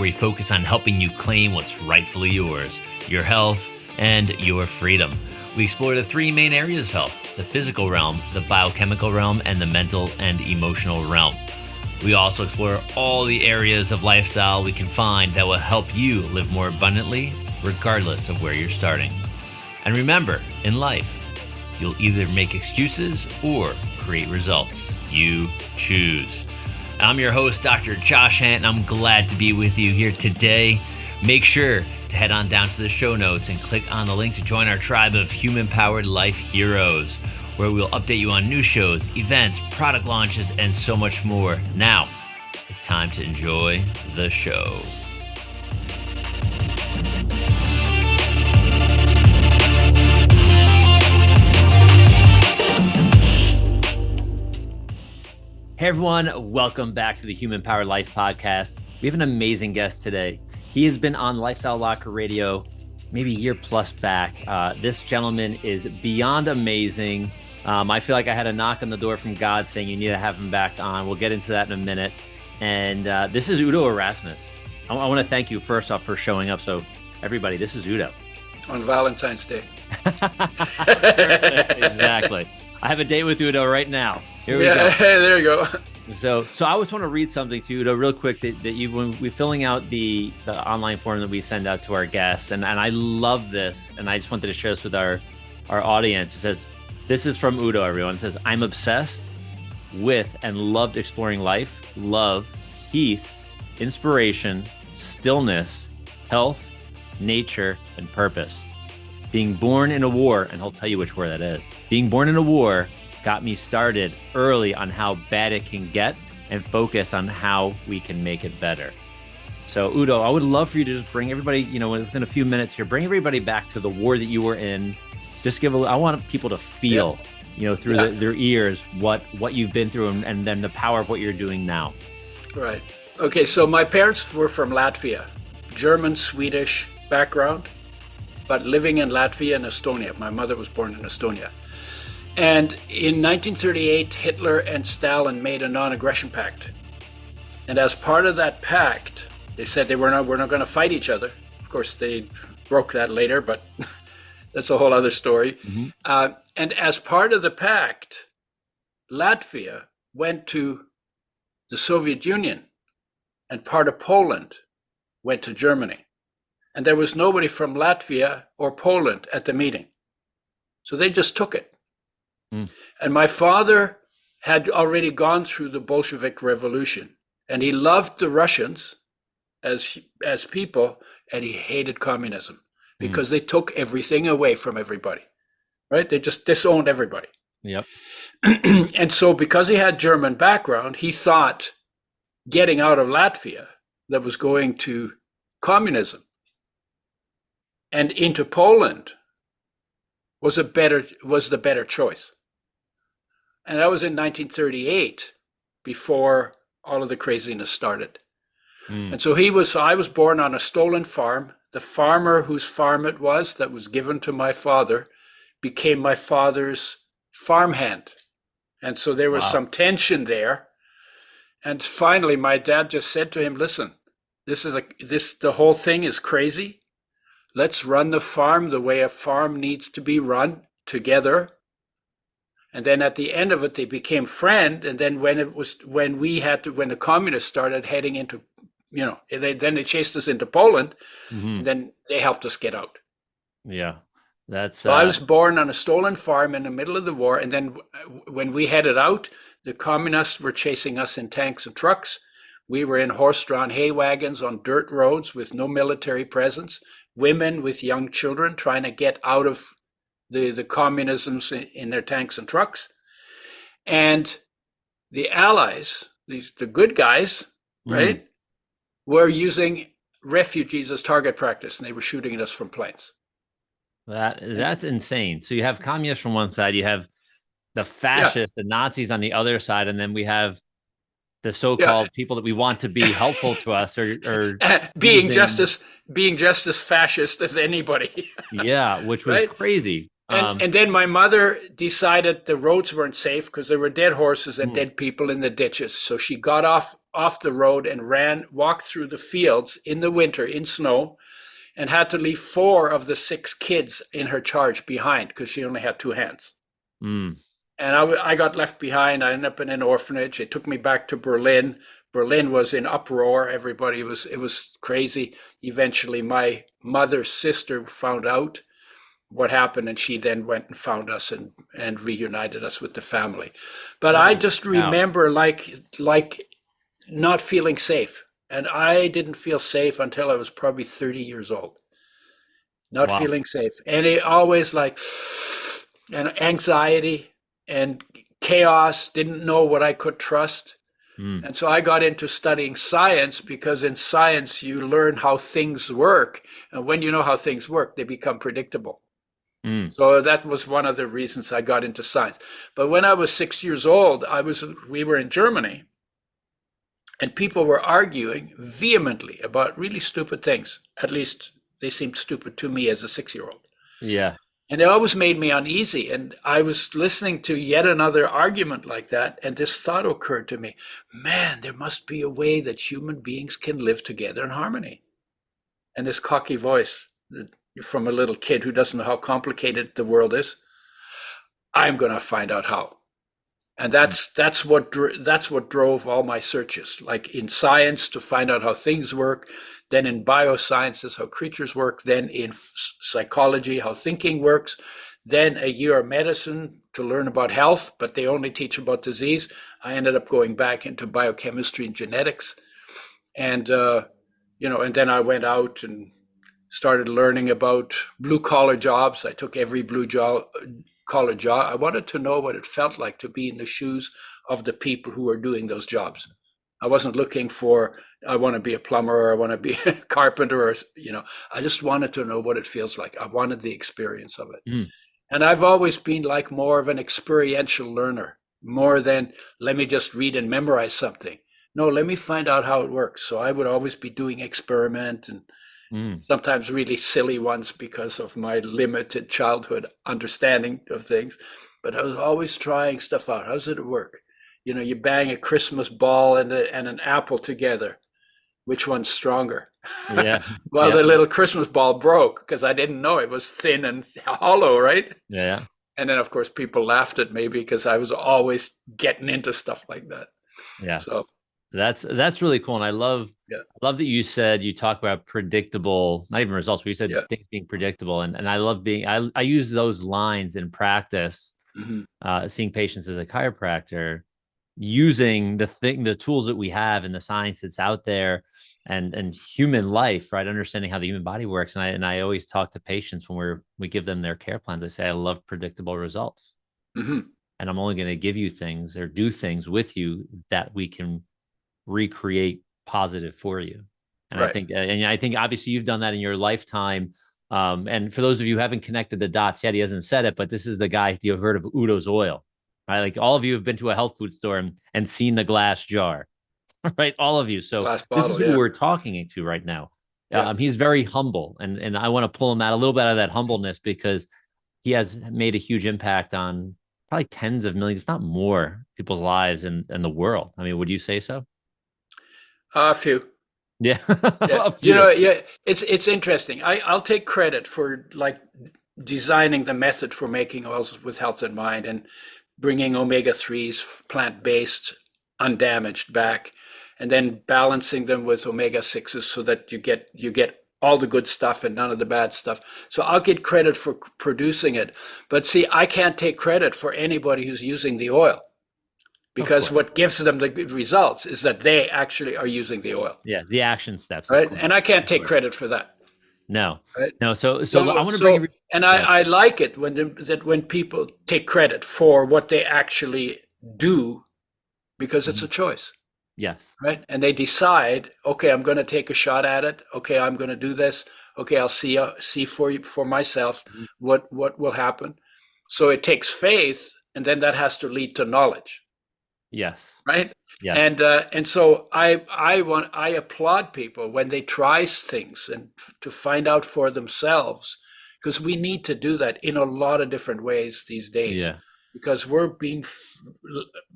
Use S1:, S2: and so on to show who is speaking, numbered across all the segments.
S1: we focus on helping you claim what's rightfully yours, your health and your freedom. We explore the three main areas of health: the physical realm, the biochemical realm, and the mental and emotional realm. We also explore all the areas of lifestyle we can find that will help you live more abundantly, regardless of where you're starting. And remember, in life, you'll either make excuses or create results. You choose. I'm your host, Dr. Josh Hant, and I'm glad to be with you here today. Make sure to head on down to the show notes and click on the link to join our tribe of human-powered life heroes, where we'll update you on new shows, events, product launches, and so much more. Now, it's time to enjoy the show. Hey everyone, welcome back to the Human Powered Life Podcast. We have an amazing guest today. He has been on Lifestyle Locker Radio maybe a year plus back. This gentleman is beyond amazing. I feel like I had a knock on the door from God saying you need to have him back on. We'll get into that in a minute. And this is Udo Erasmus. I want to thank you first off for showing up. So everybody, this is Udo.
S2: On Valentine's Day.
S1: Exactly. I have a date with Udo right now. Here we go.
S2: Hey, there you go.
S1: So I always want to read something to you, Udo, real quick, that you, when we're filling out the online form that we send out to our guests, and I love this, and I just wanted to share this with our audience. It says, this is from Udo, everyone. It says, I'm obsessed with and loved exploring life, love, peace, inspiration, stillness, health, nature, and purpose. Being born in a war, and he'll tell you which war that is. Being born in a war got me started early on how bad it can get and focus on how we can make it better. So Udo, I would love for you to just bring everybody, within a few minutes here, bring everybody back to the war that you were in. Just I want people to feel, through their ears, what you've been through and then the power of what you're doing now.
S2: Right. Okay. So my parents were from Latvia, German, Swedish background, but living in Latvia and Estonia. My mother was born in Estonia. And in 1938, Hitler and Stalin made a non-aggression pact. And as part of that pact, they said we're not going to fight each other. Of course, they broke that later, but that's a whole other story. Mm-hmm. And as part of the pact, Latvia went to the Soviet Union, and part of Poland went to Germany. And there was nobody from Latvia or Poland at the meeting. So they just took it. Mm. And my father had already gone through the Bolshevik Revolution, and he loved the Russians as people, and he hated communism because they took everything away from everybody, right? They just disowned everybody.
S1: Yep.
S2: And so because he had German background, he thought getting out of Latvia that was going to communism and into Poland was the better choice. And that was in 1938, before all of the craziness started. And so I was born on a stolen farm. The farmer whose farm it was that was given to my father became my father's farmhand. And so there was some tension there. And finally, my dad just said to him, listen, the whole thing is crazy. Let's run the farm the way a farm needs to be run, together. And then at the end of it, they became friends. And then when the communists started heading into, they chased us into Poland, and then they helped us get out.
S1: Yeah,
S2: So I was born on a stolen farm in the middle of the war. And then when we headed out, the communists were chasing us in tanks and trucks. We were in horse-drawn hay wagons on dirt roads with no military presence. Women with young children trying to get out of the communisms in their tanks and trucks. And the Allies, the good guys, right, were using refugees as target practice, and they were shooting at us from planes.
S1: That's insane. So you have communists from one side, you have the fascists, the Nazis on the other side, and then we have the so-called people that we want to be helpful to us, or
S2: being just as fascist as anybody.
S1: Yeah, which was crazy.
S2: And then my mother decided the roads weren't safe because there were dead horses and
S1: mm,
S2: dead people in the ditches. So she got off the road and walked through the fields in the winter in snow, and had to leave 4 of the 6 kids in her charge behind because she only had 2 hands.
S1: mm,
S2: And I got left behind. I ended up in an orphanage. They took me back to Berlin. Berlin was in uproar. It was crazy. Eventually, my mother's sister found out what happened, and she then went and found us and reunited us with the family. But I
S1: oh,
S2: just
S1: wow.
S2: remember like not feeling safe. And I didn't feel safe until I was probably 30 years old. Not
S1: Wow.
S2: feeling safe. And it always like and anxiety and chaos, didn't know what I could trust.
S1: Mm,
S2: And so I got into studying science because in science you learn how things work. And when you know how things work, they become predictable.
S1: mm,
S2: So that was one of the reasons I got into science. But when I was 6 years old, we were in Germany, and people were arguing vehemently about really stupid things. At least they seemed stupid to me as a 6 year old.
S1: yeah.
S2: And it always made me uneasy. And I was listening to yet another argument like that. And this thought occurred to me, man, there must be a way that human beings can live together in harmony. And this cocky voice from a little kid who doesn't know how complicated the world is, I'm going to find out how. And
S1: Mm,
S2: that's what drove all my searches, like in science to find out how things work, then in biosciences how creatures work, then in psychology how thinking works, then a year of medicine to learn about health, but they only teach about disease. I ended up going back into biochemistry and genetics, and and then I went out and started learning about blue collar jobs. I took every collar job. I wanted to know what it felt like to be in the shoes of the people who were doing those jobs. I wasn't looking for, I want to be a plumber or I want to be a carpenter or, I just wanted to know what it feels like. I wanted the experience of it.
S1: mm,
S2: And I've always been like more of an experiential learner, more than let me just read and memorize something. No, let me find out how it works. So I would always be doing experiment and
S1: mm.
S2: sometimes really silly ones because of my limited childhood understanding of things. But I was always trying stuff out. How does it work? You bang a Christmas ball and an apple together. Which one's stronger?
S1: Yeah.
S2: Well,
S1: Yeah.
S2: the little Christmas ball broke because I didn't know it was thin and hollow, right?
S1: Yeah.
S2: And then, of course, people laughed at me because I was always getting into stuff like that.
S1: Yeah.
S2: So,
S1: That's really cool. And
S2: yeah,
S1: I love that you said you talk about predictable, not even results, but you said
S2: yeah.
S1: things being predictable. And I love I use those lines in practice,
S2: Hmm.
S1: seeing patients as a chiropractor, using the tools that we have and the science that's out there and human life, right? Understanding how the human body works. And I always talk to patients when we give them their care plans. I say, I love predictable results.
S2: Hmm.
S1: And I'm only going to give you things or do things with you that we can recreate positive for you.
S2: Right.
S1: And I think obviously you've done that in your lifetime. And for those of you who haven't connected the dots yet, he hasn't said it, but this is the guy you've heard of Udo's oil, right? Like all of you have been to a health food store and seen the glass jar, right? All of you. So
S2: Glass
S1: this is
S2: bottle.
S1: who
S2: Yeah.
S1: we're talking to right now.
S2: Yeah.
S1: He's very humble, and I want to pull him out a little bit out of that humbleness because he has made a huge impact on probably tens of millions, if not more, people's lives and the world. I mean, would you say so?
S2: A few.
S1: Yeah,
S2: Yeah.
S1: a few.
S2: Yeah, it's interesting. I'll take credit for like designing the method for making oils with health in mind and bringing omega 3s, plant-based, undamaged back, and then balancing them with omega 6s so that you get all the good stuff and none of the bad stuff. So I'll get credit for producing it. But see, I can't take credit for anybody who's using the oil
S1: Of
S2: because
S1: course.
S2: what gives them the good results is that they actually are using the oil,
S1: Yeah, the action steps, of
S2: right?
S1: course.
S2: And I can't
S1: Of
S2: take
S1: course.
S2: credit for that,
S1: No.
S2: right?
S1: No, so I
S2: So,
S1: want to bring
S2: so,
S1: you.
S2: and
S1: Go ahead.
S2: I like it when people take credit for what they actually do because it's a
S1: Mhm.
S2: choice,
S1: Yes.
S2: right? And they decide, okay, I'm going to take a shot at it. Okay, I'm going to do this. Okay, I'll see for myself
S1: Mhm.
S2: what will happen. So it takes faith, and then that has to lead to knowledge,
S1: Yes.
S2: right?
S1: Yes.
S2: And so I applaud people when they try things and to find out for themselves, because we need to do that in a lot of different ways these days,
S1: Yeah.
S2: because we're being,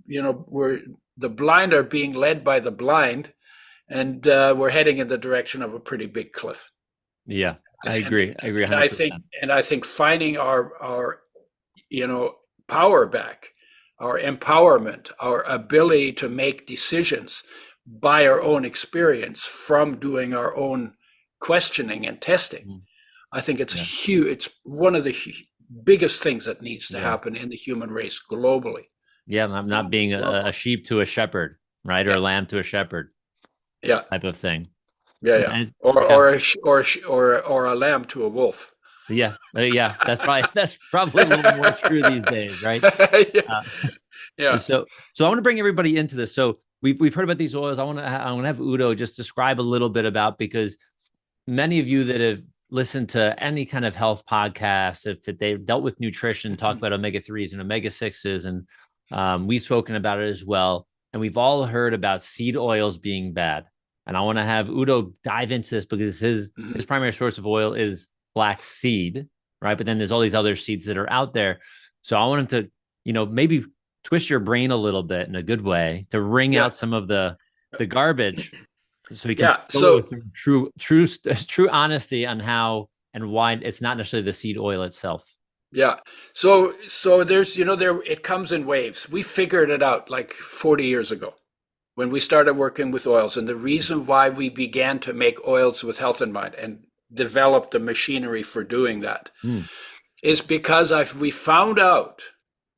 S2: we're the blind are being led by the blind, and we're heading in the direction of a pretty big cliff.
S1: Yeah. I
S2: And
S1: agree. I agree
S2: and I think
S1: 100%.
S2: finding our power back, our empowerment, our ability to make decisions by our own experience from doing our own questioning and testing.
S1: Mhm.
S2: I think it's
S1: Yeah.
S2: huge. It's one of the biggest things that needs to
S1: Yeah.
S2: happen in the human race globally.
S1: Yeah. Not being a sheep to a shepherd, right? Or
S2: Yeah,
S1: a lamb to a shepherd
S2: yeah,
S1: type of thing.
S2: yeah,
S1: Yeah.
S2: yeah. Or
S1: Yeah.
S2: or a lamb to a wolf.
S1: Yeah. Yeah. That's probably a little more true these days, right?
S2: Yeah,
S1: Uh,
S2: yeah.
S1: so I want to bring everybody into this. So we've heard about these oils. I want to have Udo just describe a little bit about, because many of you that have listened to any kind of health podcast, if they've dealt with nutrition, talk about omega 3s and omega 6s, and we've spoken about it as well. And we've all heard about seed oils being bad. And I want to have Udo dive into this, because his primary source of oil is flax seed, right? But then there's all these other seeds that are out there. So I want him to, maybe twist your brain a little bit in a good way to wring
S2: Yeah,
S1: out some of the garbage, so he can
S2: yeah.
S1: fill it
S2: So
S1: with some true honesty on how and why it's not necessarily the seed oil itself.
S2: yeah. So there's there it comes in waves. We figured it out like 40 years ago when we started working with oils, and the reason why we began to make oils with health in mind and developed the machinery for doing that
S1: Mm.
S2: is because we found out,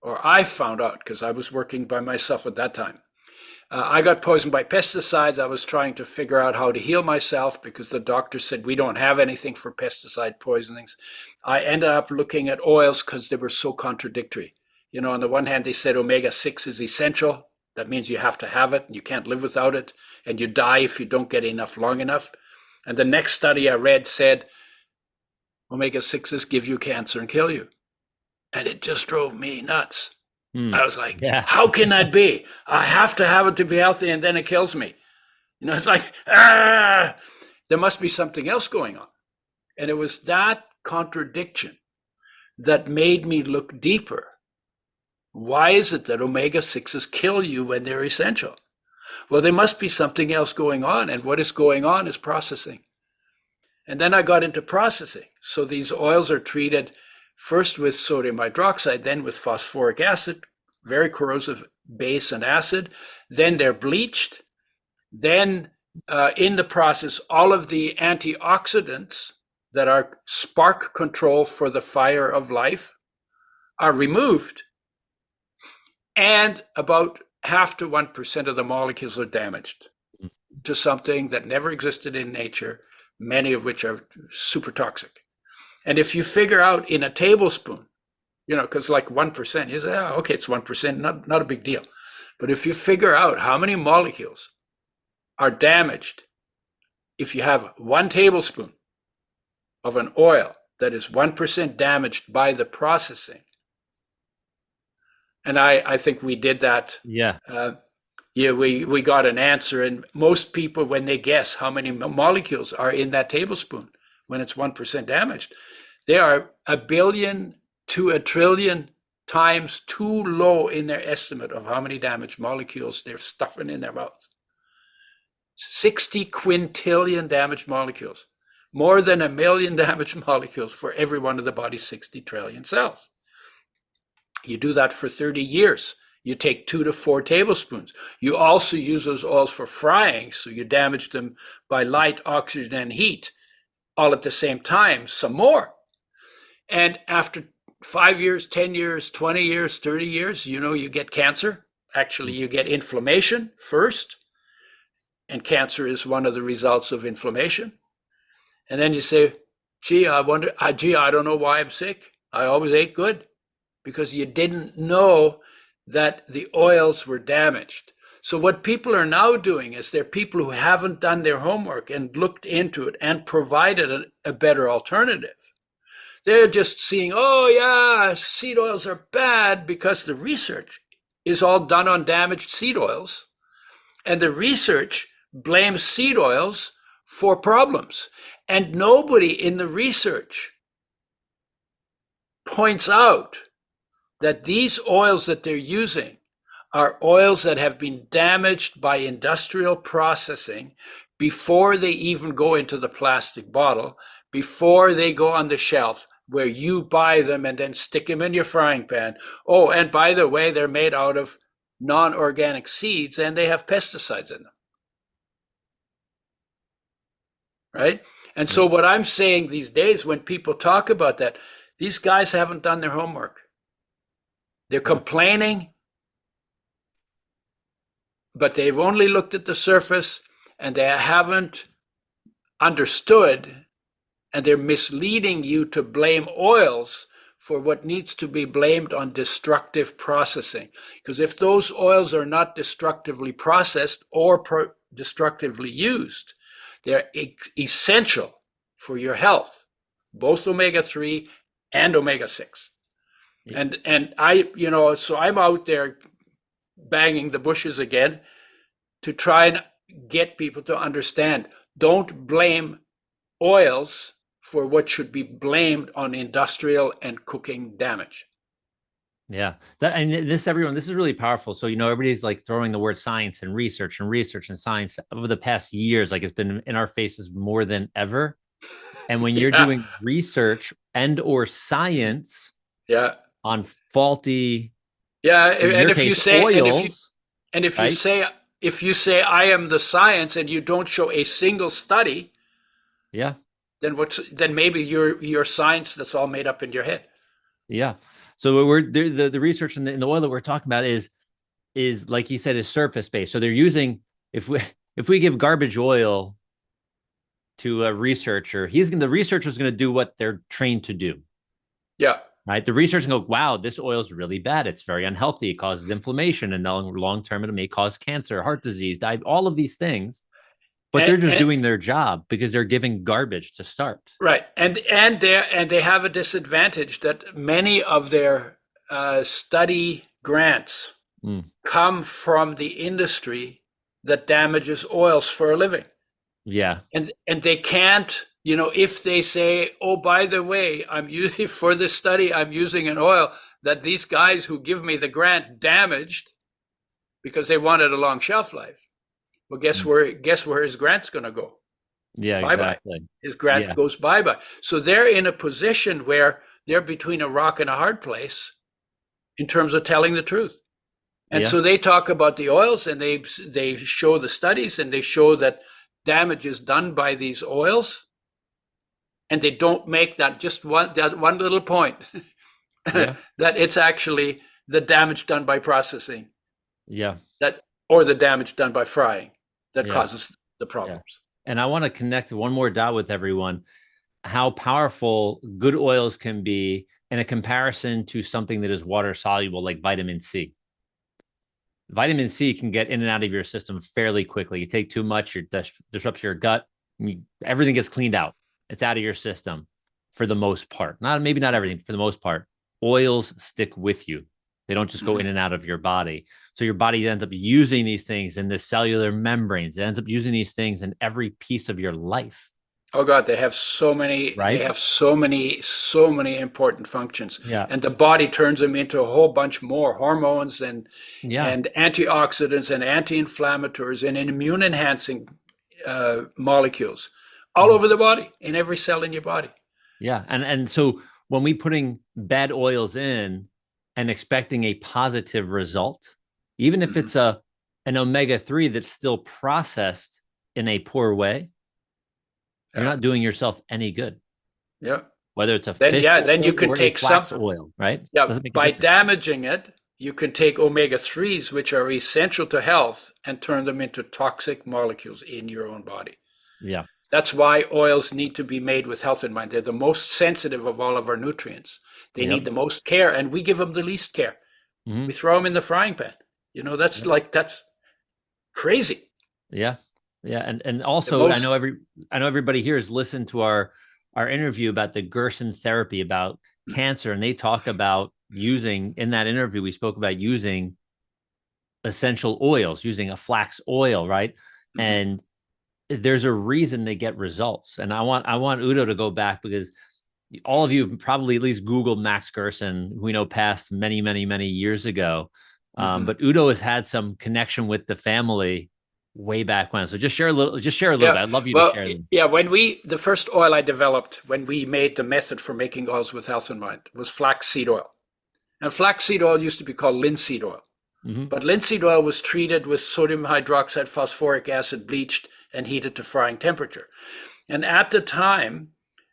S2: or I found out, because I was working by myself at that time. I got poisoned by pesticides. I was trying to figure out how to heal myself because the doctor said we don't have anything for pesticide poisonings. I ended up looking at oils because they were so contradictory. On the one hand, they said omega 6 is essential. That means you have to have it and you can't live without it, and you die if you don't get enough long enough. And the next study I read said omega 6s give you cancer and kill you. And it just drove me nuts.
S1: Mm.
S2: I was like,
S1: Yeah.
S2: how can that be? I have to have it to be healthy, and then it kills me. It's like, ah, there must be something else going on. And it was that contradiction that made me look deeper. Why is it that omega 6s kill you when they're essential? Well, there must be something else going on, and what is going on is processing. And then I got into processing. So these oils are treated first with sodium hydroxide, then with phosphoric acid, very corrosive base and acid. Then they're bleached. Then in the process, all of the antioxidants that are spark control for the fire of life are removed. And about 0.5% to 1% of the molecules are damaged to something that never existed in nature, many of which are super toxic. And if you figure out in a tablespoon, because like 1%, you say, oh, okay, it's 1%, not a big deal. But if you figure out how many molecules are damaged, if you have 1 tablespoon of an oil that is 1% damaged by the processing, and I think we did that.
S1: Yeah.
S2: Yeah, we got an answer. And most people, when they guess how many molecules are in that tablespoon when it's 1% damaged, they are 1,000,000,000 to 1,000,000,000,000 times too low in their estimate of how many damaged molecules they're stuffing in their mouths. 60 quintillion damaged molecules, more than 1,000,000 damaged molecules for every one of the body's 60 trillion cells. You do that for 30 years. You take 2 to 4 tablespoons. You also use those oils for frying, so you damage them by light, oxygen, and heat all at the same time, some more. And after 5 years, 10 years, 20 years, 30 years, you get cancer. Actually, you get inflammation first. And cancer is one of the results of inflammation. And then you say, I don't know why I'm sick. I always ate good. Because you didn't know that the oils were damaged. So what people are now doing is they're people who haven't done their homework and looked into it and provided a better alternative. They're just seeing, oh yeah, seed oils are bad because the research is all done on damaged seed oils. And the research blames seed oils for problems. And nobody in the research points out that these oils that they're using are oils that have been damaged by industrial processing before they even go into the plastic bottle, before they go on the shelf where you buy them and then stick them in your frying pan. Oh, and by the way, they're made out of non-organic seeds and they have pesticides in them, right? And
S1: Yeah.
S2: so what I'm saying these days when people talk about that, these guys haven't done their homework. They're
S1: Yeah.
S2: complaining, but they've only looked at the surface and they haven't understood, and they're misleading you to blame oils for what needs to be blamed on destructive processing. Because if those oils are not destructively processed or destructively used, they're essential for your health, both omega-3 and omega-6.
S1: Yeah.
S2: And I, so I'm out there banging the bushes again to try and get people to understand. Don't blame oils for what should be blamed on industrial and cooking damage.
S1: Yeah. That and this everyone, this is really powerful. So, everybody's like throwing the word science and research and science over the past years, like it's been in our faces more than ever. And when you're
S2: Yeah,
S1: doing research and or science
S2: yeah,
S1: on faulty,
S2: yeah.
S1: in
S2: And
S1: your
S2: if you
S1: case,
S2: say,
S1: oils,
S2: and if you
S1: right?
S2: say, if you say I am the science and you don't show a single study,
S1: Yeah.
S2: then maybe you're science that's all made up in your head.
S1: Yeah. So we're the research in the oil that we're talking about is like he said is surface based. So they're using if we if we give garbage oil to a researcher, the researcher is going to do what they're trained to do.
S2: Yeah.
S1: Right. The researcher can go, wow, this oil is really bad. It's very unhealthy. It causes inflammation. And long term, it may cause cancer, heart disease, diabetes, all of these things. But they're just
S2: And
S1: doing their job because they're giving garbage to start.
S2: right, and they have a disadvantage that many of their study grants
S1: Mm,
S2: come from the industry that damages oils for a living.
S1: yeah.
S2: And they can't, if they say, oh, by the way, I'm using for this study, I'm using an oil that these guys who give me the grant damaged because they wanted a long shelf life. Well,
S1: Mm,
S2: guess where his grant's going to go?
S1: yeah,
S2: Bye bye.
S1: exactly.
S2: His grant
S1: Yeah.
S2: goes bye bye. So they're in a position where they're between a rock and a hard place in terms of telling the truth. And
S1: Yeah.
S2: so they talk about the oils and they show the studies and they show that damage is done by these oils, and they don't make that one little point
S1: Yeah.
S2: that it's actually the damage done by processing
S1: Yeah.
S2: that or the damage done by frying that
S1: Yeah.
S2: causes the
S1: Yeah.
S2: problems.
S1: And I want to connect one more dot with everyone how powerful good oils can be in a comparison to something that is water soluble like vitamin C. Vitamin C can get in and out of your system fairly quickly. You take too much, it disrupts your gut, everything gets cleaned out. It's out of your system for the most part. Not everything, for the most part. Oils stick with you. They don't just go in
S2: Mm-hmm.
S1: and out of your body. So your body ends up using these things in the cellular membranes. It ends up using these things in every piece of your life,
S2: Oh God, they have so many. They
S1: right?
S2: have so many important functions,
S1: Yeah.
S2: and the body turns them into a whole bunch more hormones and
S1: Yeah.
S2: and antioxidants and anti-inflammatories and immune enhancing molecules all
S1: Mhm.
S2: over the body in every cell in your body.
S1: Yeah. And so when we putting bad oils in and expecting a positive result, even if
S2: Mm-hmm.
S1: it's an omega-3 that's still processed in a poor way, you're
S2: Yeah,
S1: not doing yourself any good.
S2: yeah.
S1: Whether it's a
S2: Then
S1: fish
S2: yeah, then you
S1: oil
S2: can
S1: or a
S2: take some.
S1: flax oil, right?
S2: Yeah,
S1: Doesn't make a
S2: by
S1: difference.
S2: damaging it, you can take omega-3s, which are essential to health, and turn them into toxic molecules in your own body.
S1: Yeah.
S2: That's why oils need to be made with health in mind. They're the most sensitive of all of our nutrients. They need
S1: Yep.
S2: the most care, and we give them the least care.
S1: Hmm.
S2: We throw them in the frying pan.
S1: Yep.
S2: That's crazy.
S1: Yeah. Yeah. And
S2: The
S1: also
S2: most.
S1: I know everybody here has listened to our interview about the Gerson therapy about cancer, and they talk about using in that interview, we spoke about using essential oils, using a flax oil, right?
S2: Mhm.
S1: And there's a reason they get results. And I want Udo to go back because all of you have probably at least Googled Max Gerson, who we know passed many, many, many years ago.
S2: Hmm.
S1: But Udo has had some connection with the family way back when. So just share a little, bit.
S2: Yeah.
S1: I'd love you to
S2: Well,
S1: share this.
S2: yeah, the first oil I developed when we made the method for making oils with health in mind was flaxseed oil. And flaxseed oil used to be called linseed oil.
S1: Mm-hmm.
S2: But linseed oil was treated with sodium hydroxide, phosphoric acid, bleached, and heated to frying temperature. And at the time,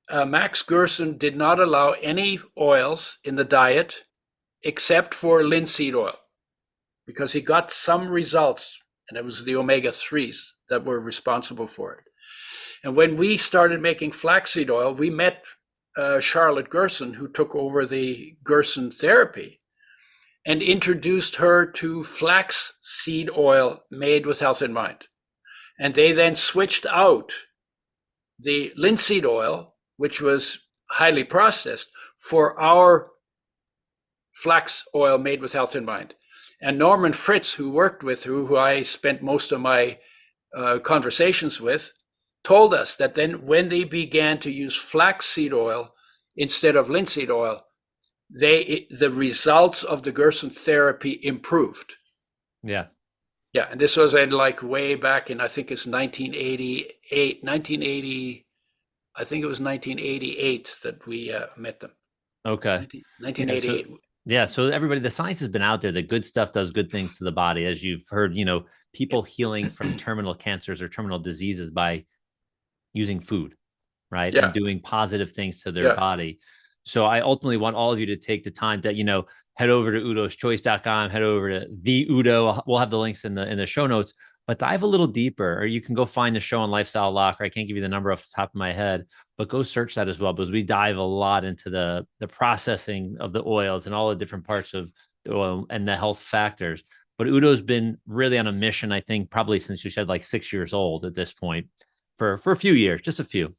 S2: Max Gerson did not allow any oils in the diet except for linseed oil because he got some results, and it was the omega-3s that were responsible for it. And when we started making flaxseed oil, we met Charlotte Gerson, who took over the Gerson therapy, and introduced her to flaxseed oil made with health in mind. And they then switched out the linseed oil, which was highly processed, for our flax oil made with health in mind. And Norman Fritz, who worked with who I spent most of my conversations with, told us that then when they began to use flaxseed oil instead of linseed oil, the results of the Gerson therapy improved.
S1: Yeah.
S2: Yeah, and this was in like way back in, I think it's 1988, 1980, I think it was 1988 that we met them.
S1: Okay. Yeah. So
S2: 1988.
S1: yeah. So everybody, the science has been out there. The good stuff does good things to the body, as you've heard.
S2: Yeah.
S1: People healing from terminal cancers or terminal diseases by using food, right? And
S2: Yeah.
S1: doing positive things to their
S2: Yeah.
S1: body. So I ultimately want all of you to take the time to, head over to udoschoice.com, head over to the Udo. We'll have the links in the show notes, but dive a little deeper, or you can go find the show on Lifestyle Locker. I can't give you the number off the top of my head, but go search that as well, because we dive a lot into the processing of the oils and all the different parts of the oil and the health factors. But Udo's been really on a mission, I think, probably since you said like 6 years old at this point, for a few years, just a few,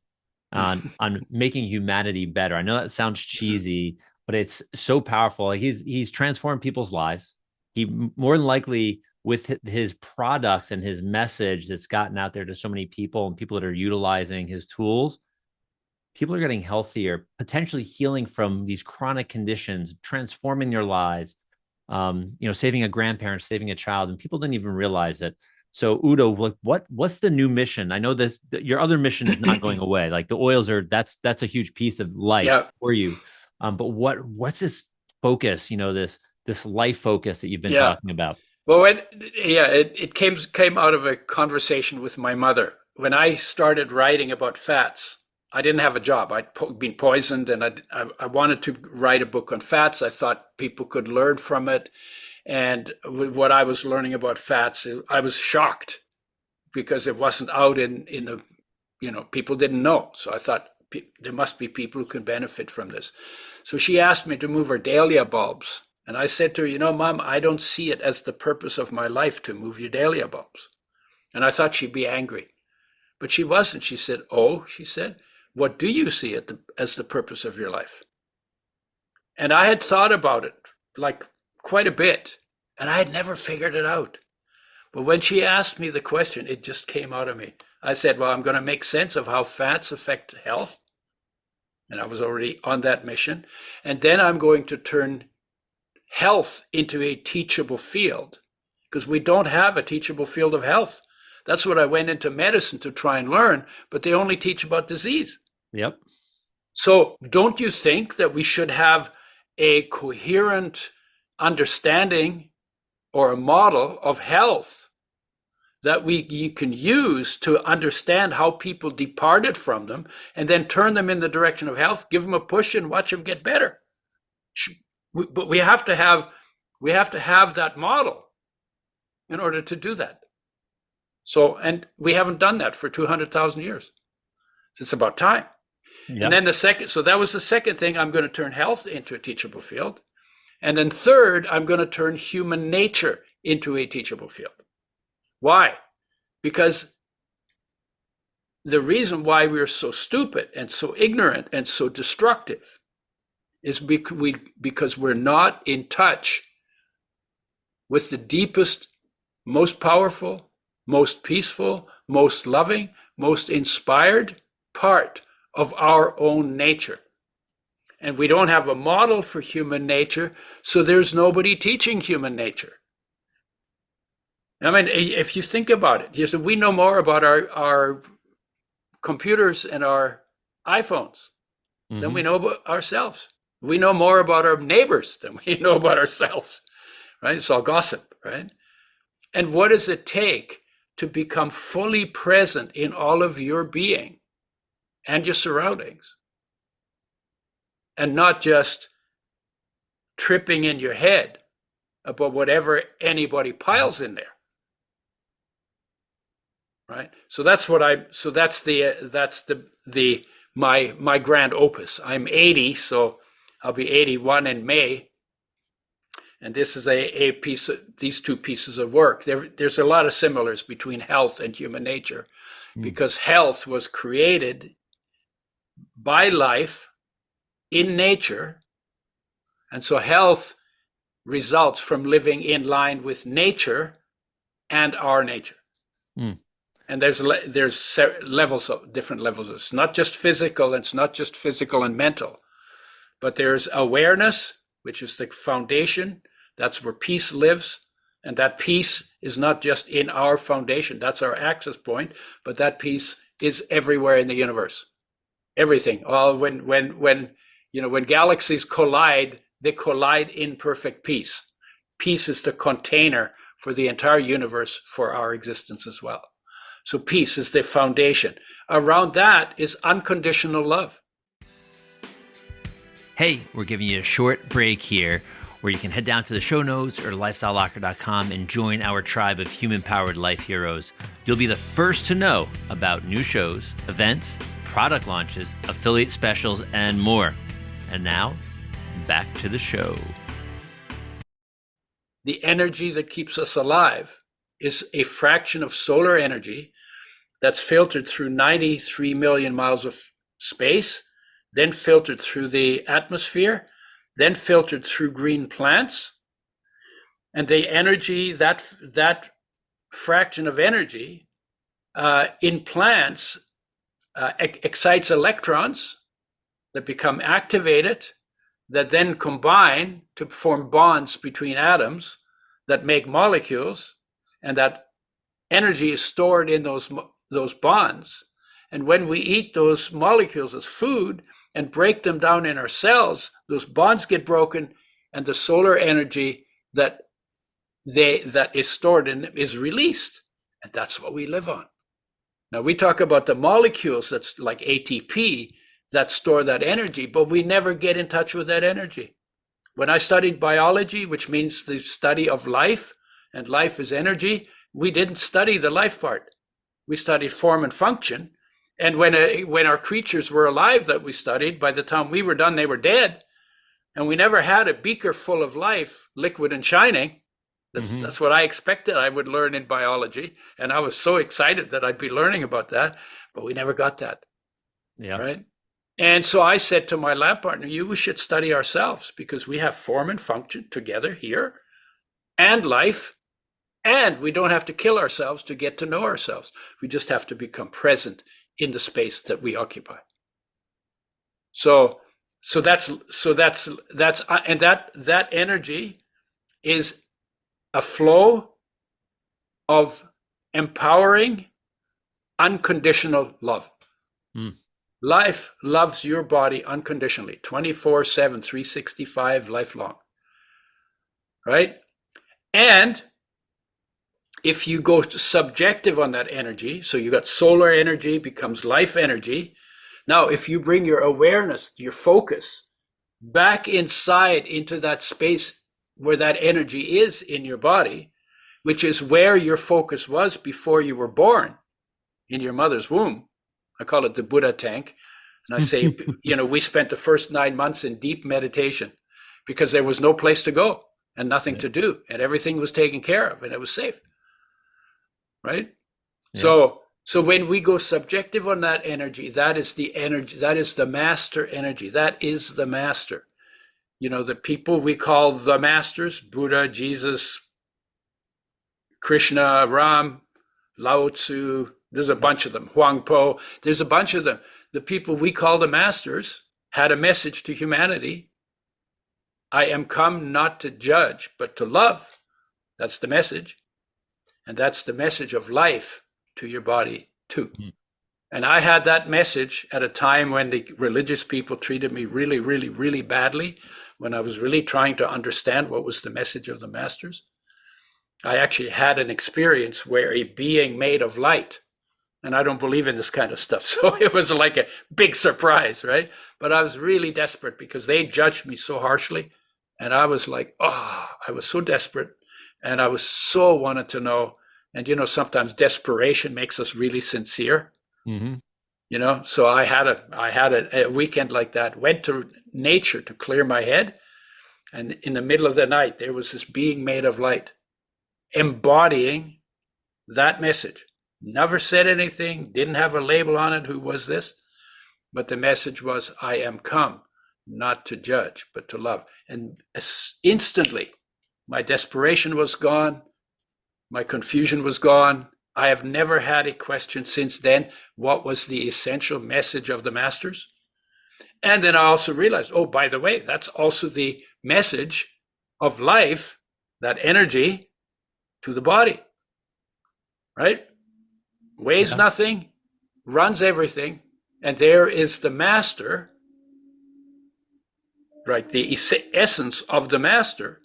S1: on making humanity better. I know that sounds cheesy, but it's so powerful. Like he's transformed people's lives. He more than likely, with his products and his message that's gotten out there to so many people and people that are utilizing his tools, people are getting healthier, potentially healing from these chronic conditions, transforming their lives, saving a grandparent, saving a child, and people didn't even realize it. So Udo, what's the new mission? I know this, your other mission is not going away. Like the oils that's a huge piece of life
S2: Yeah.
S1: for you. But what's this focus, this life focus that you've been
S2: Yeah.
S1: talking about?
S2: Well, it came out of a conversation with my mother. When I started writing about fats, I didn't have a job. I'd been poisoned, and I wanted to write a book on fats. I thought people could learn from it. And with what I was learning about fats, I was shocked because it wasn't out in the, people didn't know. So I thought there must be people who can benefit from this. So she asked me to move her dahlia bulbs. And I said to her, Mom, I don't see it as the purpose of my life to move your dahlia bulbs. And I thought she'd be angry. But she wasn't. She said, what do you see as the purpose of your life? And I had thought about it like quite a bit, and I had never figured it out. But when she asked me the question, it just came out of me. I said, well, I'm going to make sense of how fats affect health. And I was already on that mission. And then I'm going to turn health into a teachable field, because we don't have a teachable field of health. That's what I went into medicine to try and learn, but they only teach about disease.
S1: Yep.
S2: So don't you think that we should have a coherent understanding or a model of health that you can use to understand how people departed from them, and then turn them in the direction of health, give them a push and watch them get better? But we have to have that model in order to do that. So, and we haven't done that for 200,000 years. So it's about time. Yep. And then that was the second thing. I'm going to turn health into a teachable field. And then third, I'm going to turn human nature into a teachable field. Why? Because the reason why we're so stupid and so ignorant and so destructive is because we're not in touch with the deepest, most powerful, most peaceful, most loving, most inspired part of our own nature. And we don't have a model for human nature, so there's nobody teaching human nature. I mean, if you think about it, we know more about our computers and our iPhones than we know about ourselves. We know more about our neighbors than we know about ourselves, right? It's all gossip, right? And what does it take to become fully present in all of your being and your surroundings, and not just tripping in your head about whatever anybody piles in there? Right. So that's my grand opus. I'm 80, so I'll be 81 in May. And this is a piece of these two pieces of work. There's a lot of similars between health and human nature, because health was created by life in nature. And so health results from living in line with nature and our nature. And there's levels of different levels. It's not just physical, it's not just physical and mental, but there's awareness, which is the foundation. That's where peace lives. And that peace is not just in our foundation. That's our access point, but that peace is everywhere in the universe. Everything. All when galaxies collide, they collide in perfect peace. Peace is the container for the entire universe, for our existence as well. So peace is the foundation. Around that is unconditional love.
S1: Hey, we're giving you a short break here where you can head down to the show notes or lifestylelocker.com and join our tribe of human-powered life heroes. You'll be the first to know about new shows, events, product launches, affiliate specials, and more. And now, back to the show.
S2: The energy that keeps us alive is a fraction of solar energy that's filtered through 93 million miles of space, then filtered through the atmosphere, then filtered through green plants. And the energy, that fraction of energy in plants excites electrons that become activated, that then combine to form bonds between atoms that make molecules, and that energy is stored in those bonds. And when we eat those molecules as food and break them down in our cells, those bonds get broken, and the solar energy that is stored in them is released. And that's what we live on. Now, we talk about the molecules that's like ATP that store that energy, but we never get in touch with that energy. When I studied biology, which means the study of life, and life is energy, we didn't study the life part. We studied form and function. And when our creatures were alive that we studied, by the time we were done, they were dead. And we never had a beaker full of life, liquid and shining. That's what I expected I would learn in biology. And I was so excited that I'd be learning about that, but we never got that.
S1: Yeah.
S2: Right. And so I said to my lab partner, we should study ourselves, because we have form and function together here, and life, and we don't have to kill ourselves to get to know ourselves. We just have to become present in the space that we occupy. So that energy is a flow of empowering, unconditional love. Life loves your body unconditionally, 24/7, 365, lifelong. Right? And if you go subjective on that energy, so you got solar energy becomes life energy. Now, if you bring your awareness, your focus back inside into that space where that energy is in your body, which is where your focus was before you were born, in your mother's womb. I call it the Buddha tank. And I say, we spent the first 9 months in deep meditation because there was no place to go and nothing to do, and everything was taken care of and it was safe. Right? Yeah. So when we go subjective on that energy, that is the energy, that is the master energy. That is the master. The people we call the masters, Buddha, Jesus, Krishna, Ram, Lao Tzu, there's a bunch of them, Huang Po, there's a bunch of them. The people we call the masters had a message to humanity. I am come not to judge, but to love. That's the message. And that's the message of life to your body too. Mm. And I had that message at a time when the religious people treated me really, really, really badly, when I was really trying to understand what was the message of the masters. I actually had an experience where a being made of light, and I don't believe in this kind of stuff, so it was like a big surprise, right? But I was really desperate because they judged me so harshly, and I was like, oh, I was so desperate, and I was so wanted to know. And you know, sometimes desperation makes us really sincere. Mm-hmm. You know, so I had a weekend like that. Went to nature to clear my head, and in the middle of the night, there was this being made of light, embodying that message. Never said anything, didn't have a label on it, who was this? But the message was, I am come not to judge, but to love. And instantly, my desperation was gone, my confusion was gone. I have never had a question since then, what was the essential message of the masters? And then I also realized, oh, by the way, that's also the message of life, that energy, to the body, right? Weighs nothing, runs everything, and there is the master, right? The essence of the master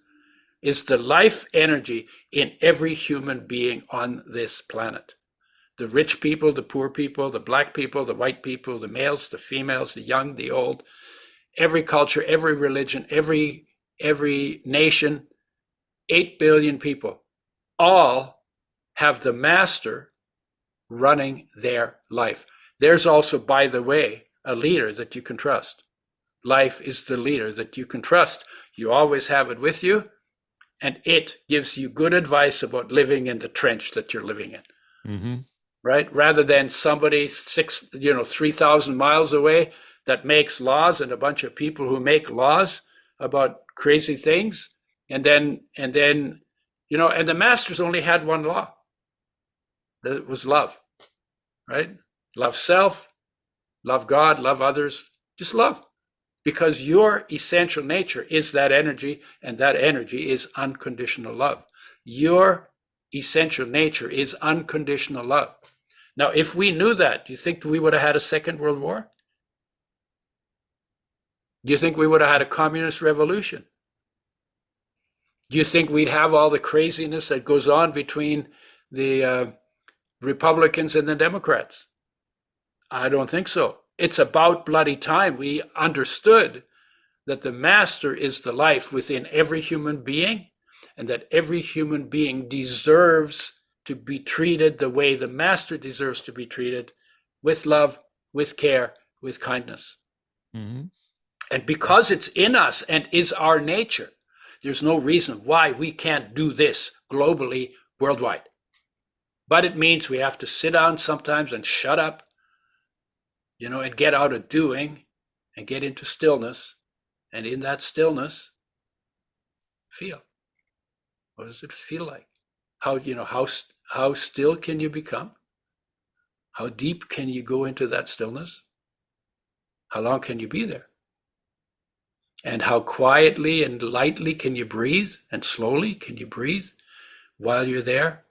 S2: is the life energy in every human being on this planet. The rich people, the poor people, the black people, the white people, the males, the females, the young, the old, every culture, every religion, every nation, 8 billion people, all have the master running their life. There's also, by the way, a leader that you can trust. Life is the leader that you can trust. You always have it with you, and it gives you good advice about living in the trench that you're living in. Mm-hmm. Right? Rather than somebody 3,000 miles away that makes laws, and a bunch of people who make laws about crazy things, and then and the masters only had one law. That was love, right? Love self, love God, love others, just love. Because your essential nature is that energy, and that energy is unconditional love. Your essential nature is unconditional love. Now, if we knew that, do you think we would have had a Second World War? Do you think we would have had a communist revolution? Do you think we'd have all the craziness that goes on between the Republicans and the Democrats? I don't think so. It's about bloody time we understood that the master is the life within every human being, and that every human being deserves to be treated the way the master deserves to be treated, with love, with care, with kindness. Mm-hmm. And because it's in us and is our nature, there's no reason why we can't do this globally, worldwide. But it means we have to sit down sometimes and shut up, and get out of doing and get into stillness. And in that stillness, feel. What does it feel like? How still can you become? How deep can you go into that stillness? How long can you be there? And how quietly and lightly can you breathe, and slowly can you breathe while you're there?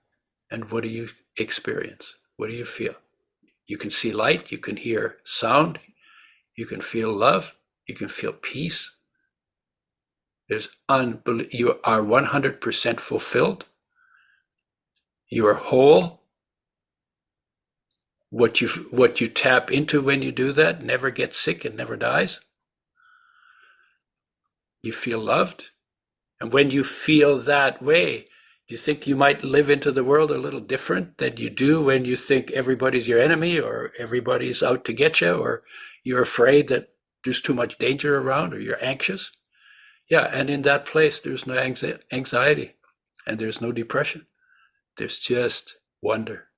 S2: And what do you experience? What do you feel? You can see light, you can hear sound, you can feel love, you can feel peace. You are 100% fulfilled. You are whole. What you tap into when you do that never gets sick and never dies. You feel loved. And when you feel that way, do you think you might live into the world a little different than you do when you think everybody's your enemy, or everybody's out to get you, or you're afraid that there's too much danger around, or you're anxious? Yeah, and in that place, there's no anxiety, and there's no depression. There's just wonder.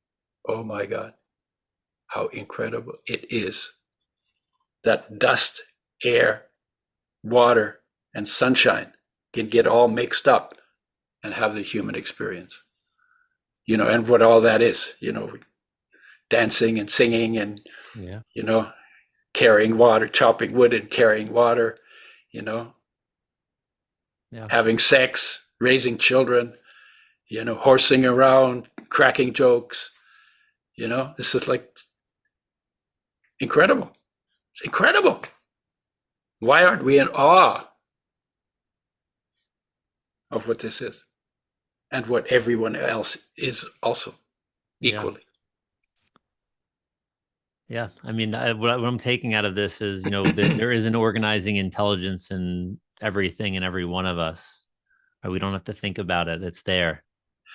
S2: Oh my God, how incredible it is that dust, air, water, and sunshine can get all mixed up and have the human experience. And what all that is, dancing and singing and, carrying water, chopping wood and carrying water, you know,
S1: Yeah.
S2: having sex, raising children, you know, horsing around, cracking jokes, you know, this is like incredible. It's incredible. Why aren't we in awe of what this is and what everyone else is also
S1: Yeah.
S2: equally?
S1: Yeah. I mean, what I'm taking out of this is, there is an organizing intelligence in everything and every one of us. Right? We don't have to think about it. It's there,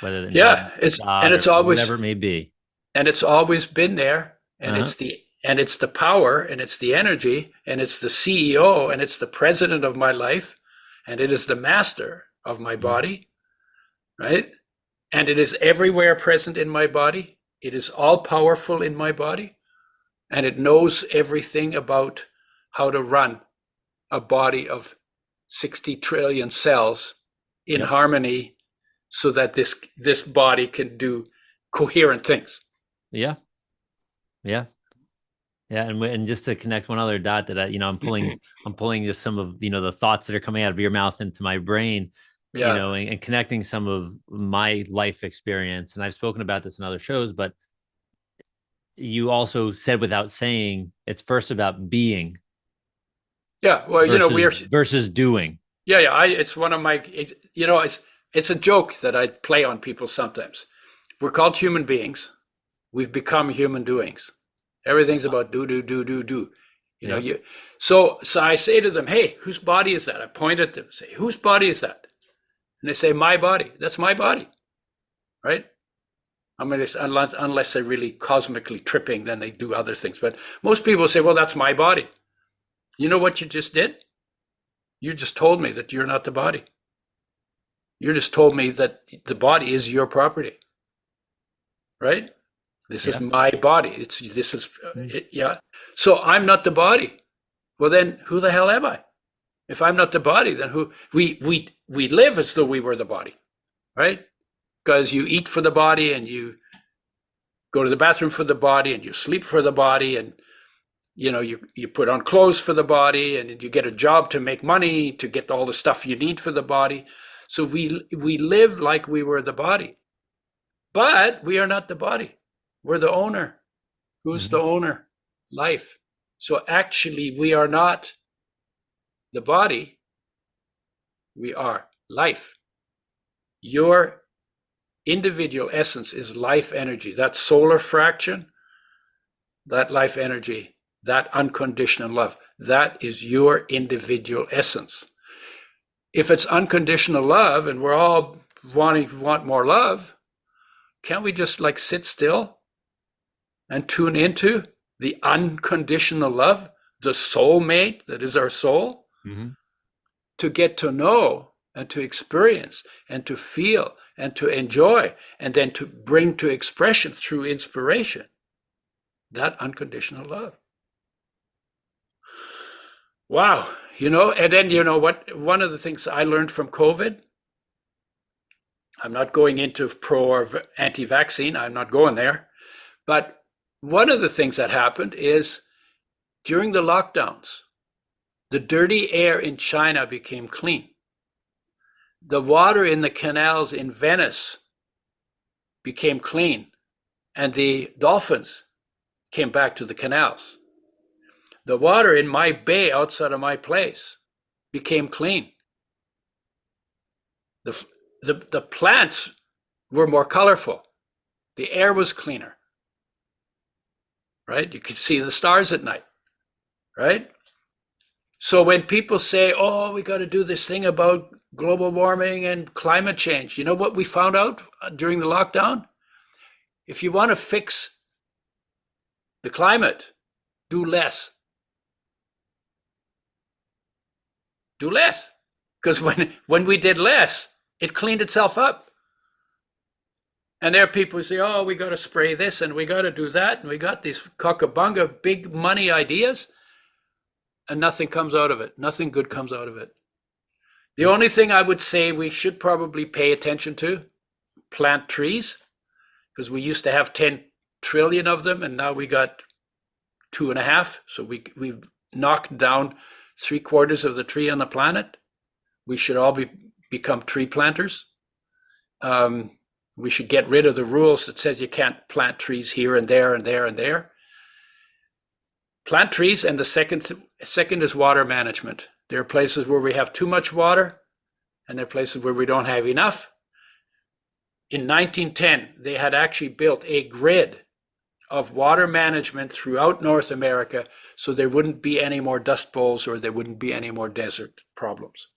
S1: whether the
S2: Yeah,
S1: intelligence is
S2: it's and
S1: God
S2: it's
S1: or
S2: always
S1: whatever it may be.
S2: and it's always been there, and
S1: Uh-huh.
S2: it's the power, and it's the energy, and it's the CEO, and it's the president of my life, and it is the master of my
S1: Mhm.
S2: body, right? And it is everywhere present in my body. It is all powerful in my body, and it knows everything about how to run a body of 60 trillion cells in
S1: Yep.
S2: harmony so that this body can do coherent things.
S1: Yeah. Yeah. Yeah, and just to connect one other dot that I'm pulling just some of the thoughts that are coming out of your mouth into my brain,
S2: Yeah.
S1: and connecting some of my life experience. And I've spoken about this in other shows, but you also said without saying it's first about being
S2: Yeah. Well, you know,
S1: versus doing.
S2: yeah. It's one of my, it's a joke that I play on people sometimes. We're called human beings. We've become human doings. Everything's about do, do, do, do, do. You know,
S1: Yep.
S2: so I say to them, hey, whose body is that? I point at them, say, whose body is that? And they say, my body. That's my body, right? I mean, unless they're really cosmically tripping, then they do other things. But most people say, well, that's my body. You know what you just did? You just told me that you're not the body. You just told me that the body is your property, right? This is
S1: Yeah.
S2: my body. Yeah. So I'm not the body. Well, then who the hell am I? If I'm not the body, then who? We live as though we were the body, right? Because you eat for the body, and you go to the bathroom for the body, and you sleep for the body, and you put on clothes for the body, and you get a job to make money to get all the stuff you need for the body. So we live like we were the body, but we are not the body. We're the owner. Who's the
S1: Hmm.
S2: owner? Life. So actually, we are not the body. We are life. Your individual essence is life energy. That solar fraction, that life energy, that unconditional love, that is your individual essence. If it's unconditional love and we're all want more love, can't we just like sit still and tune into the unconditional love, the soulmate that is our soul,
S1: Hmm.
S2: to get to know and to experience and to feel and to enjoy and then to bring to expression through inspiration that unconditional love? Wow. And then what? One of the things I learned from COVID, I'm not going into pro or anti vaccine, I'm not going there. But one of the things that happened is during the lockdowns, the dirty air in China became clean. The water in the canals in Venice became clean, and the dolphins came back to the canals. The water in my bay outside of my place became clean. The, the plants were more colorful. The air was cleaner, right? You could see the stars at night, right? So when people say, oh, we got to do this thing about global warming and climate change, you know what we found out during the lockdown? If you want to fix the climate, do less. Do less. Because when we did less, it cleaned itself up. And there are people who say, oh, we got to spray this and we got to do that. And we got these cockabunga big money ideas. And nothing comes out of it. Nothing good comes out of it. The only thing I would say we should probably pay attention to, plant trees, because we used to have 10 trillion of them, and now we got 2.5. So we've knocked down 3/4 of the tree on the planet. We should all become tree planters. We should get rid of the rules that says you can't plant trees here and there and there and there. Plant trees, and the second is water management. There are places where we have too much water, and there are places where we don't have enough. In 1910, they had actually built a grid of water management throughout North America, so there wouldn't be any more dust bowls or there wouldn't be any more desert problems.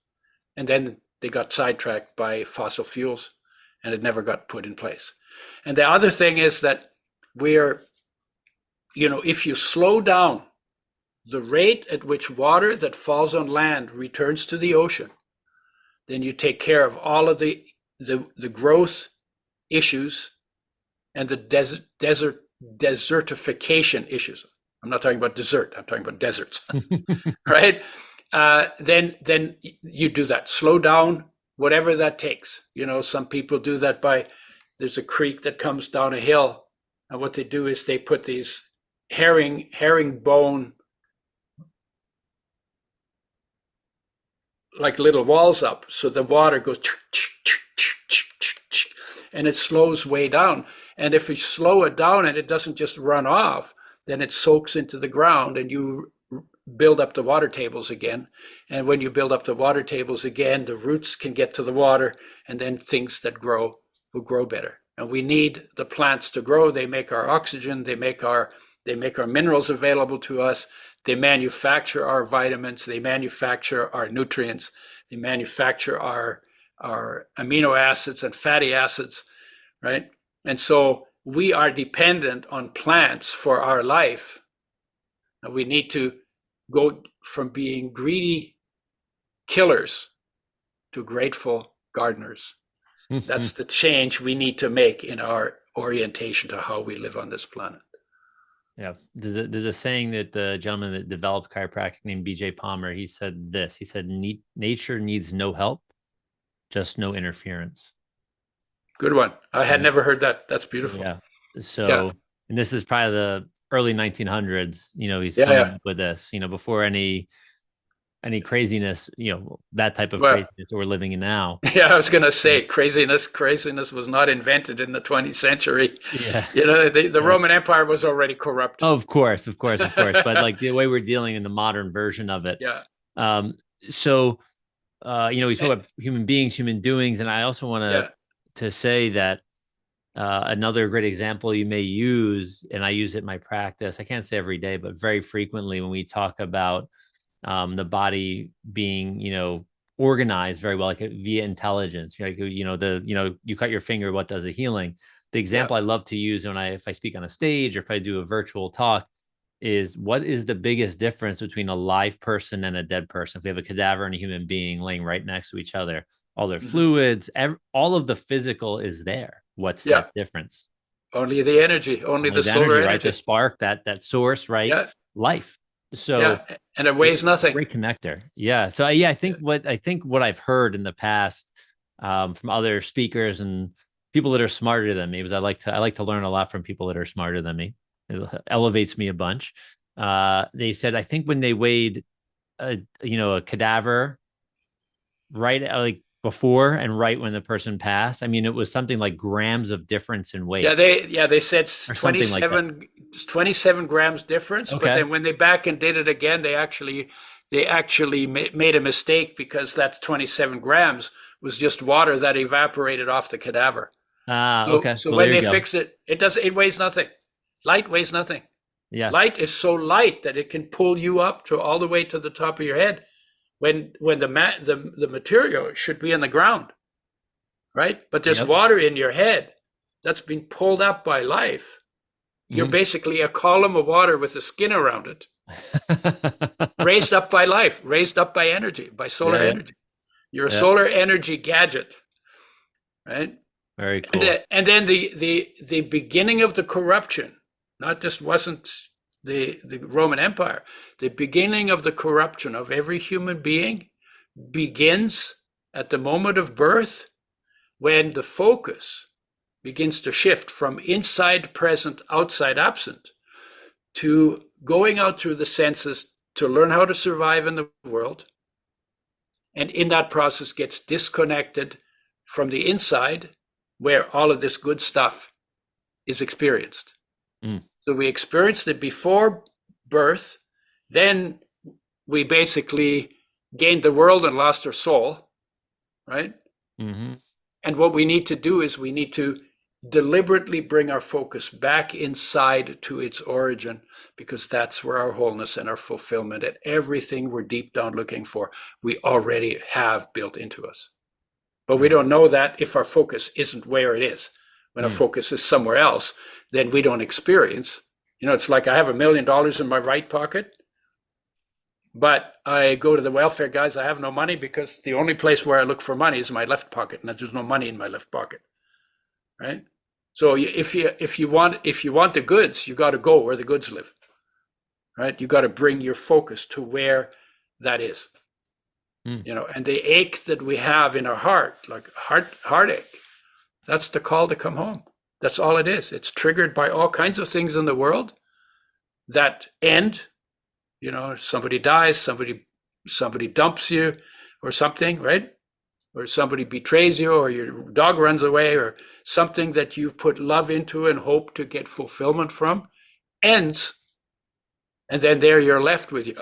S2: And then they got sidetracked by fossil fuels, and it never got put in place. And the other thing is that if you slow down the rate at which water that falls on land returns to the ocean, then you take care of all of the growth issues and the desertification issues. I'm not talking about dessert, I'm talking about deserts, right? Then you do that. Slow down, whatever that takes. Some people do that there's a creek that comes down a hill, and what they do is they put these herringbone like little walls up, so the water goes and it slows way down. And if you slow it down and it doesn't just run off, then it soaks into the ground and you build up the water tables again. And when you build up the water tables again, the roots can get to the water, and then things that grow will grow better. And we need the plants to grow. They make our oxygen, they make our minerals available to us, they manufacture our vitamins, they manufacture our nutrients, they manufacture our amino acids and fatty acids, right? And so we are dependent on plants for our life. And we need to go from being greedy killers to grateful gardeners. That's the change we need to make in our orientation to how we live on this planet.
S1: Yeah. There's a saying that the gentleman that developed chiropractic named B.J. Palmer, he said this. He said, nature needs no help, just no interference.
S2: Good one. I had never heard that. That's beautiful.
S1: Yeah. So, and this is probably the early 1900s, he's coming up with this, before any craziness, that type of craziness that we're living in now.
S2: Yeah, I was going to say craziness was not invented in the 20th century.
S1: Yeah.
S2: The Roman Empire was already corrupt.
S1: Of course. But like the way we're dealing in the modern version of it.
S2: Yeah.
S1: So, we spoke about human beings, human doings. And I also want to say that another great example you may use, and I use it in my practice, I can't say every day, but very frequently when we talk about the body being, organized very well, like via intelligence, you cut your finger, what does a healing? The example I love to use if I speak on a stage or if I do a virtual talk is, what is the biggest difference between a live person and a dead person? If we have a cadaver and a human being laying right next to each other, all their fluids, all of the physical is there. What's that difference?
S2: Only the energy, only the solar energy,
S1: right? The spark, that source, right?
S2: Yeah.
S1: Life. So
S2: and it weighs nothing.
S1: Great connector. Yeah. So I think what I've heard in the past from other speakers and people that are smarter than me, because I like to learn a lot from people that are smarter than me. It elevates me a bunch. They said, I think when they weighed a cadaver right like before and right when the person passed, it was something like grams of difference in weight.
S2: They said 27 grams difference. Okay. But then when they back and did it again, they actually made a mistake, because that's 27 grams was just water that evaporated off the cadaver.
S1: Okay.
S2: So when they fix it, it weighs nothing. Light weighs nothing.
S1: Yeah.
S2: Light is so light that it can pull you up to all the way to the top of your head, when the material should be in the ground, right? But there's water in your head that's been pulled up by life. You're basically a column of water with the skin around it, raised up by life, raised up by energy, by solar energy. You're a solar energy gadget, right?
S1: Very cool.
S2: And then the beginning of the corruption, wasn't the Roman Empire. The beginning of the corruption of every human being begins at the moment of birth, when the focus begins to shift from inside present, outside absent, to going out through the senses to learn how to survive in the world, and in that process gets disconnected from the inside where all of this good stuff is experienced.
S1: Mm.
S2: So we experienced it before birth, then we basically gained the world and lost our soul, right?
S1: Mm-hmm.
S2: And what we need to do is we need to deliberately bring our focus back inside to its origin, because that's where our wholeness and our fulfillment and everything we're deep down looking for, we already have built into us. But we don't know that if our focus isn't where it is. When our focus is somewhere else, then we don't experience. It's like I have $1 million in my right pocket, but I go to the welfare guys, I have no money because the only place where I look for money is my left pocket, and there's no money in my left pocket, right? So if you want the goods, you got to go where the goods live, right? You got to bring your focus to where that is. And the ache that we have in our heart, like heartache, that's the call to come home. That's all it is. It's triggered by all kinds of things in the world that end. Somebody dies, somebody dumps you or something, right? Or somebody betrays you, or your dog runs away, or something that you've put love into and hope to get fulfillment from ends. And then there you're left with you.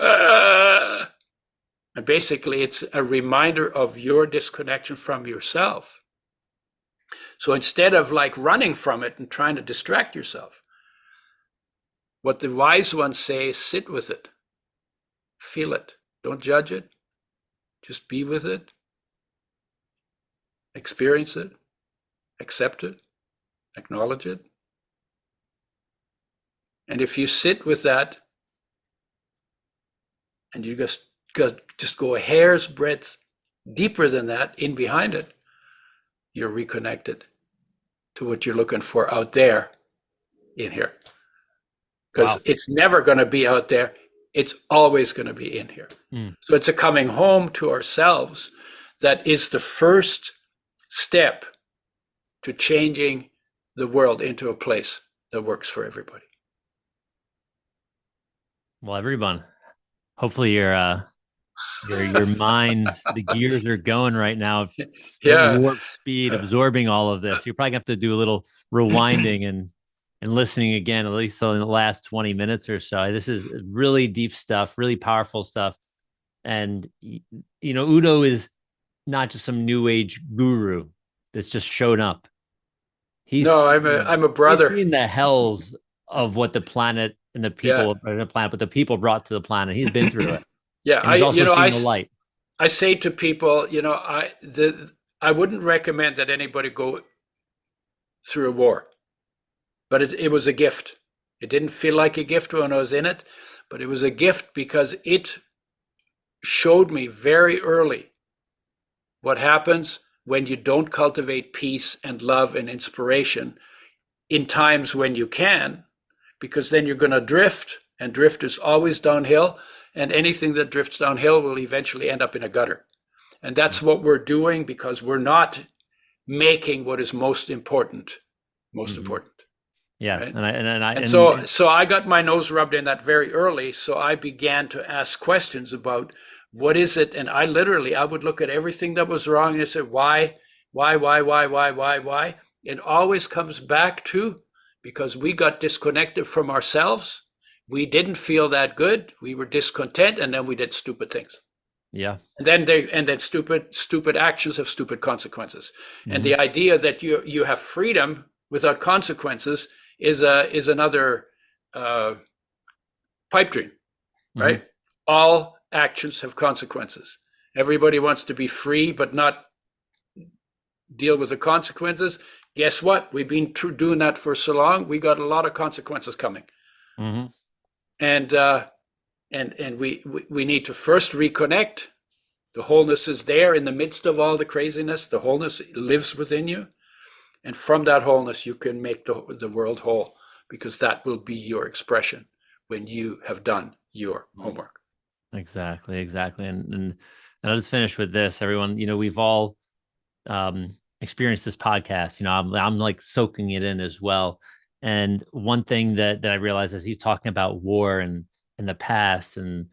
S2: And basically it's a reminder of your disconnection from yourself. So instead of like running from it and trying to distract yourself, what the wise ones say is sit with it, feel it, don't judge it, just be with it, experience it, accept it, acknowledge it. And if you sit with that and you just go a hair's breadth deeper than that in behind it, you're reconnected to what you're looking for out there in here. Because it's never going to be out there. It's always going to be in here. So it's a coming home to ourselves that is the first step to changing the world into a place that works for everybody.
S1: Well, everyone, hopefully your minds, the gears are going right now.
S2: Yeah.
S1: Warp speed, absorbing all of this. You're probably gonna have to do a little rewinding and listening again, at least in the last 20 minutes or so. This is really deep stuff, really powerful stuff. And Udo is not just some new age guru that's just shown up.
S2: I'm a brother.
S1: He's seen the hells of what the planet and the people, what the people brought to the planet. He's been through it.
S2: Yeah,
S1: and he's also seen the light.
S2: I say to people, I wouldn't recommend that anybody go through a war, but it was a gift. It didn't feel like a gift when I was in it, but it was a gift because it showed me very early what happens when you don't cultivate peace and love and inspiration in times when you can, because then you're going to drift, and drift is always downhill, and anything that drifts downhill will eventually end up in a gutter. And that's what we're doing because we're not making what is most important.
S1: Yeah.
S2: Right? So I got my nose rubbed in that very early. So I began to ask questions about what is it? And I would look at everything that was wrong and I said, why? It always comes back to because we got disconnected from ourselves. We didn't feel that good. We were discontent, and then we did stupid things.
S1: Yeah.
S2: And then stupid actions have stupid consequences. And the idea that you have freedom without consequences is another pipe dream, right? All actions have consequences. Everybody wants to be free, but not deal with the consequences. Guess what? We've been doing that for so long. We got a lot of consequences coming. And we need to first reconnect. The wholeness is there in the midst of all the craziness. The wholeness lives within you. And from that wholeness, you can make the world whole, because that will be your expression when you have done your homework.
S1: Exactly. And I'll just finish with this, everyone. We've all experienced this podcast. I'm like soaking it in as well. And one thing that I realized as he's talking about war and in the past, and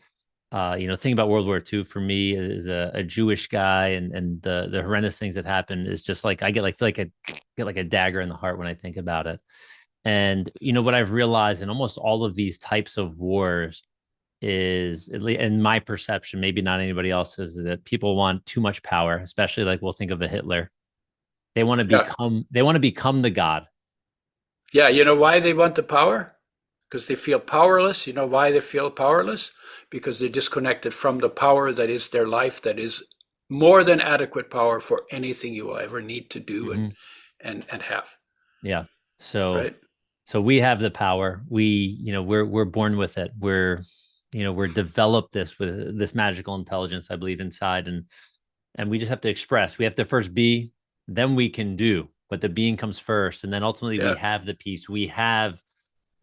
S1: thinking about World War II for me as a Jewish guy, and the horrendous things that happened is just like I get like feel like I get like a dagger in the heart when I think about it. And what I've realized in almost all of these types of wars is, at least in my perception, maybe not anybody else's, is that people want too much power, especially like we'll think of a Hitler.
S2: Yeah.
S1: They want to become the god.
S2: Yeah. You know why they want the power? Because they feel powerless. You know why they feel powerless? Because they're disconnected from the power that is their life, that is more than adequate power for anything you will ever need to do
S1: Mm-hmm.
S2: and have.
S1: Yeah. So
S2: Right?
S1: so we have the power. We're born with it. We're developed this with this magical intelligence, I believe, inside, and we just have to express. We have to first be, then we can do. But the being comes first, and then ultimately we
S2: Yeah.
S1: have the peace. We have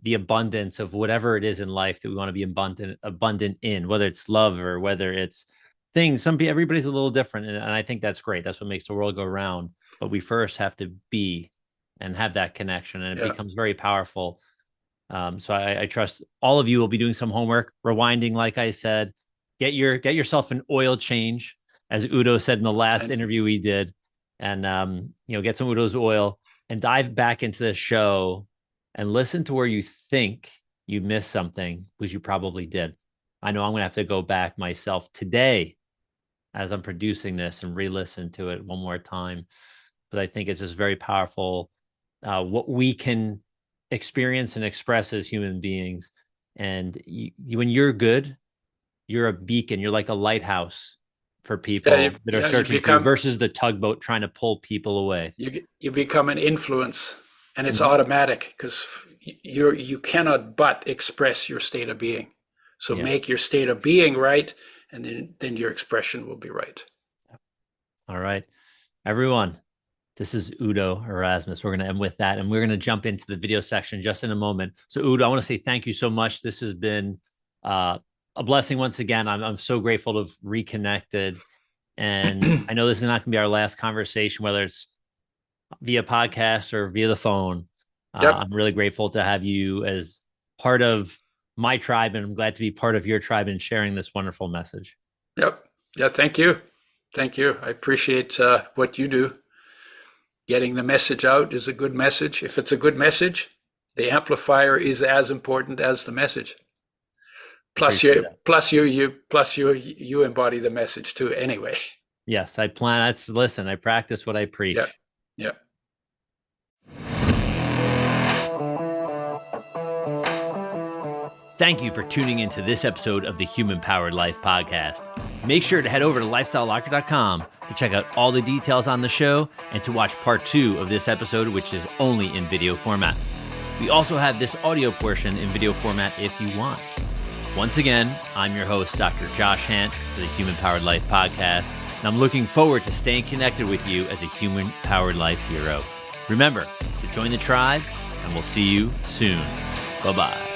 S1: the abundance of whatever it is in life that we want to be abundant in, whether it's love or whether it's things. Everybody's a little different, and I think that's great. That's what makes the world go round. But we first have to be and have that connection, and it
S2: Yeah.
S1: becomes very powerful. So I trust all of you will be doing some homework, rewinding, like I said. Get yourself an oil change, as Udo said in the last
S2: And
S1: interview we did, and get some Udo's oil and dive back into the show and listen to where you think you missed something, because you probably did. I know I'm going to have to go back myself today as I'm producing this and re-listen to it one more time. But I think it's just very powerful, what we can experience and express as human beings. And when you're good, you're a beacon. You're like a lighthouse for
S2: yeah,
S1: people that are
S2: you
S1: searching for you
S2: become
S1: versus the tugboat trying to pull people away.
S2: you become an influence, and it's
S1: Mm-hmm.
S2: automatic because you cannot but express your state of being. So
S1: Yeah.
S2: make your state of being right, and then your expression will be right.
S1: All right, everyone. This is Udo Erasmus. We're going to end with that, and we're going to jump into the video section just in a moment. So, Udo, I want to say thank you so much. This has been a blessing once again. I'm so grateful to have reconnected, and I know this is not going to be our last conversation, whether it's via podcast or via the phone.
S2: Yep.
S1: I'm really grateful to have you as part of my tribe, and I'm glad to be part of your tribe and sharing this wonderful message.
S2: Yep. Yeah. Thank you. Thank you. I appreciate what you do. Getting the message out is a good message. If it's a good message, the amplifier is as important as the message. Plus you embody the message too anyway.
S1: Yes, I plan. Listen, I practice what I
S2: Yeah.
S1: preach.
S2: Yeah.
S1: Thank you for tuning into this episode of the Human Powered Life podcast. Make sure to head over to lifestylelocker.com to check out all the details on the show and to watch part 2 of this episode, which is only in video format. We also have this audio portion in video format if you want. Once again, I'm your host, Dr. Josh Hant, for the Human Powered Life podcast, and I'm looking forward to staying connected with you as a Human Powered Life hero. Remember to join the tribe, and we'll see you soon. Bye-bye.